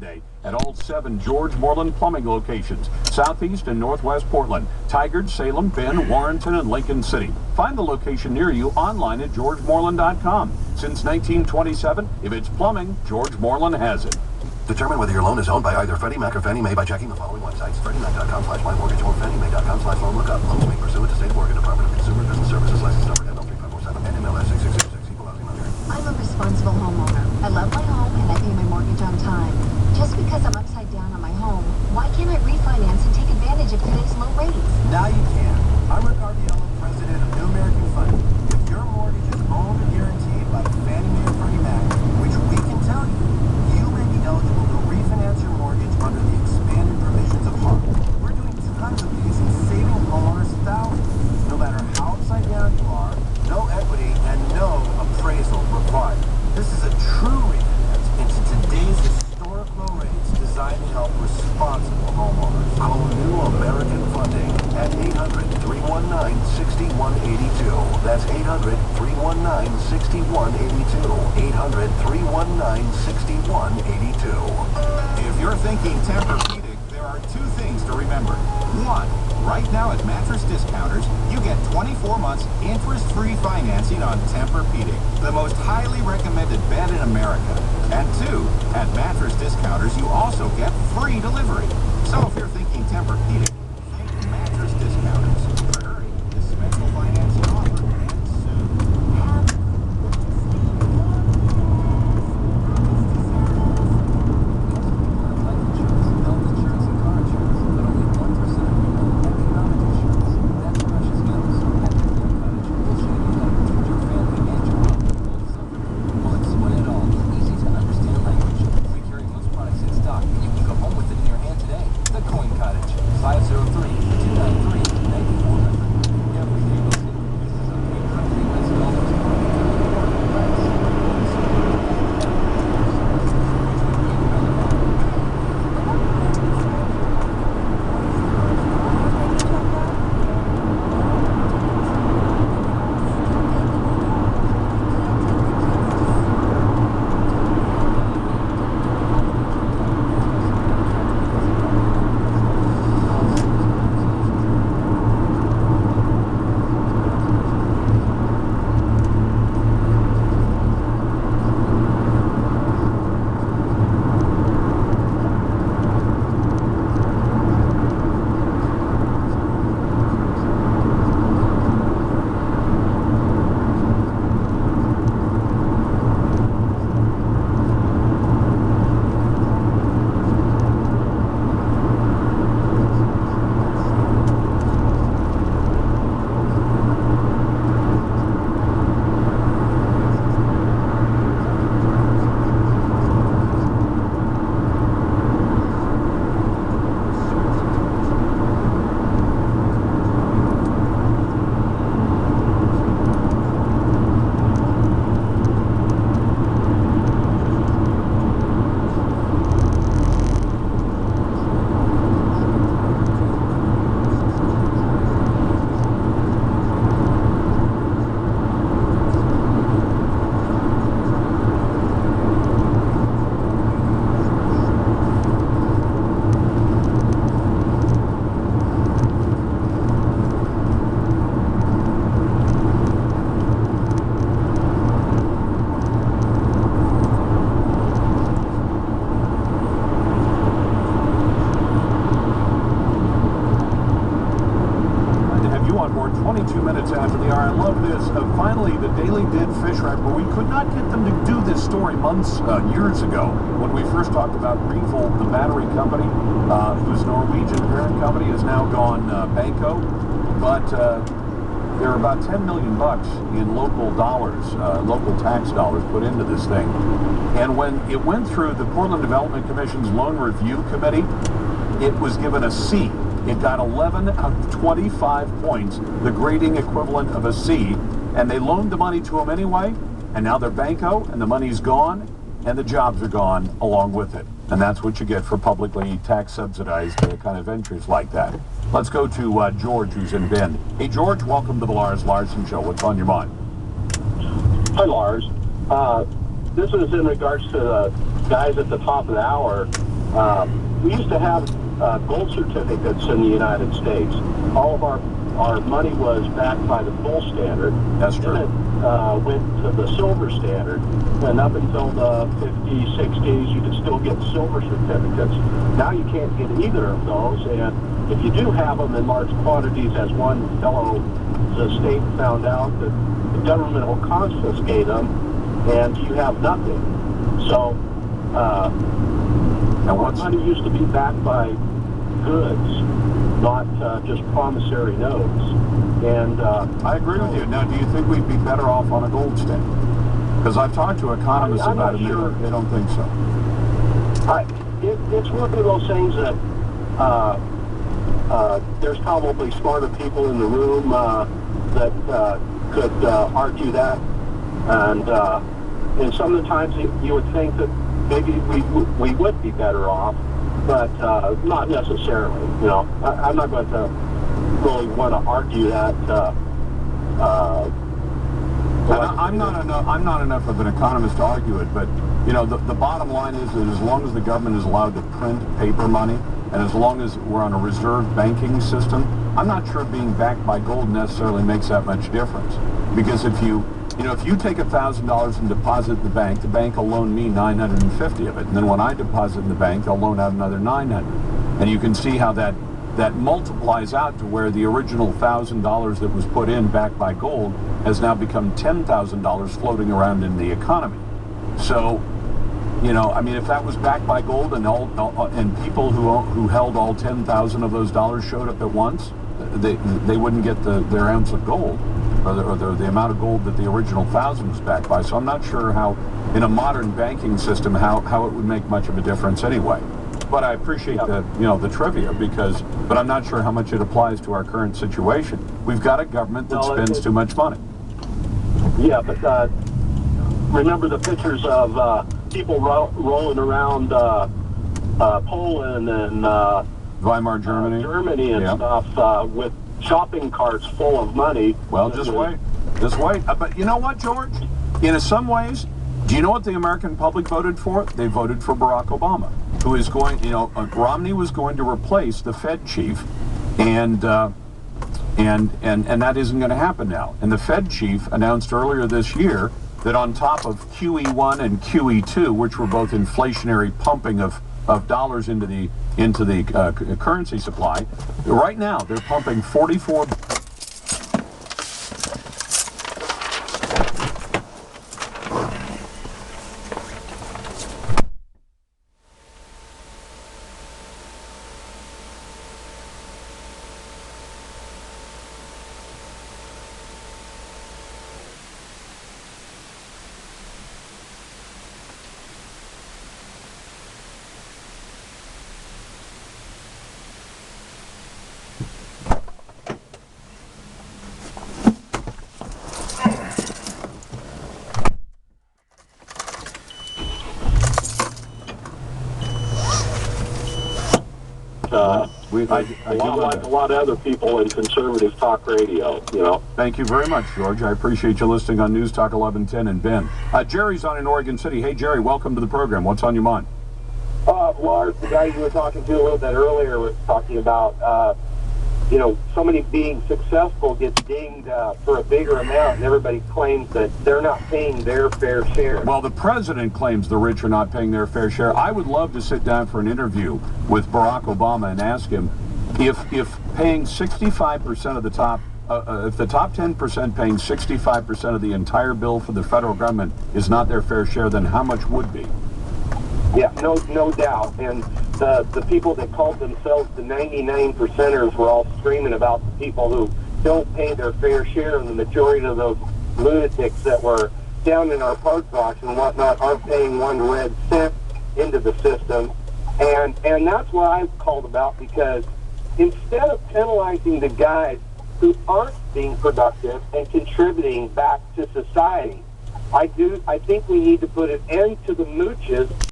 Monday at all 7 George Moreland plumbing locations, southeast and northwest Portland, Tigard, Salem, Bend, Warrenton, and Lincoln City. Find the location near you online at georgemoreland.com. Since 1927, if it's plumbing, George Moreland has it. Determine whether your loan is owned by either Freddie Mac or Fannie Mae by checking the following websites: FreddieMac.com/MyMortgage or FannieMae.com/Loan Lookup. Loans made pursuant to State Oregon Department of Consumer Business Services license number ML3547 and MLS 6606 equal housing lender. I'm a responsible homeowner. I love my home and I pay my mortgage on time. Just because I'm upside down on my home, why can't I refinance and take advantage of today's low rates? Now you can. I'm Rick Arviello, president of New American Funding. If your mortgage is owned or guaranteed by Fannie Mae or Freddie Mac, which we can tell you, you may be eligible to refinance your mortgage under the expanded provisions of HARP. We're doing tons of these and saving homeowners thousands. No matter how upside down you are, no equity and no appraisal required. This is a true refinance into today's historic low rates designed to help responsible homeowners. Call New American Funding at 800-319-6182. That's 800-319-6182. 800-319-6182. If you're thinking Tempur-Pedic, there are 2 things to remember. 1, right now at Mattress Discounters, you get 24 months interest-free financing on Tempur-Pedic, the most highly recommended bed in America. And 2, at Mattress Discounters, you also get free delivery. So if you're thinking Tempur-Pedic, think Mattress Discounters. Hurry, this special financing offer ends soon. More 22 minutes after the hour. I love this. Finally, the Daily did fish right, but we could not get them to do this story years ago when we first talked about Revolt, the battery company, whose Norwegian parent company has now gone banco. But there are about 10 million bucks in local dollars, local tax dollars put into this thing. And when it went through the Portland Development Commission's Loan Review Committee, it was given a C. It got 11 out of 25 points, the grading equivalent of a C, and they loaned the money to them anyway, and now they're banco, and the money's gone, and the jobs are gone along with it. And that's what you get for publicly tax-subsidized kind of ventures like that. Let's go to George, who's in Bend. Hey, George, welcome to the Lars Larson Show. What's on your mind? Hi, Lars. This is in regards to guys at the top of the hour, we used to have gold certificates in the United States. All of our money was backed by the gold standard. That's true. Then it went to the silver standard, and up until the 50s, 60s, you could still get silver certificates. Now you can't get either of those, and if you do have them in large quantities, as one fellow, the state found out, that the government will confiscate them, and you have nothing. So, and what's money used to be backed by goods, not just promissory notes. And I agree with you. Now, do you think we'd be better off on a gold standard? Because I've talked to economists I'm about not it, sure. they don't think so. It's one of those things that there's probably smarter people in the room that could argue that, and some of the times you would think that maybe we would be better off, but not necessarily. You know, I'm not going to really want to argue that. I'm not enough of an economist to argue it, but you know, the bottom line is that as long as the government is allowed to print paper money, and as long as we're on a reserve banking system, I'm not sure being backed by gold necessarily makes that much difference. Because if you take $1,000 and deposit in the bank will loan me $950 of it, and then when I deposit in the bank, they'll loan out another $900. And you can see how that multiplies out to where the original $1,000 that was put in backed by gold has now become $10,000 floating around in the economy. So, you know, I mean, if that was backed by gold and people who held all 10,000 of those dollars showed up at once, they wouldn't get their ounce of gold or the amount of gold that the original 1,000 was backed by. So I'm not sure how, in a modern banking system, how it would make much of a difference anyway. But I appreciate the trivia but I'm not sure how much it applies to our current situation. We've got a government that spends too much money. Yeah, but remember the pictures of people rolling around Poland and Weimar, Germany, and stuff with shopping carts full of money. Well, just wait. But you know what, George? In some ways, do you know what the American public voted for? They voted for Barack Obama, who is going, Romney was going to replace the Fed chief, and that isn't going to happen now. And the Fed chief announced earlier this year that on top of QE1 and QE2, which were both inflationary pumping of dollars into the currency supply, right now they're pumping 44. Like a lot of other people in conservative talk radio, you know. Thank you very much, George. I appreciate you listening on News Talk 1110 and Ben. Jerry's on in Oregon City. Hey, Jerry, welcome to the program. What's on your mind? Well, the guy you were talking to a little bit earlier was talking about, somebody being successful gets dinged for a bigger amount, and everybody claims that they're not paying their fair share. Well, the president claims the rich are not paying their fair share. I would love to sit down for an interview with Barack Obama and ask him if paying 65% of the top, if the top 10% paying 65% of the entire bill for the federal government is not their fair share, then how much would be? Yeah, no doubt. And the people that called themselves the 99%ers were all screaming about the people who don't pay their fair share, and the majority of those lunatics that were down in our park blocks and whatnot aren't paying one red cent into the system. And that's what I called about, because instead of penalizing the guys who aren't being productive and contributing back to society, I think we need to put an end to the mooches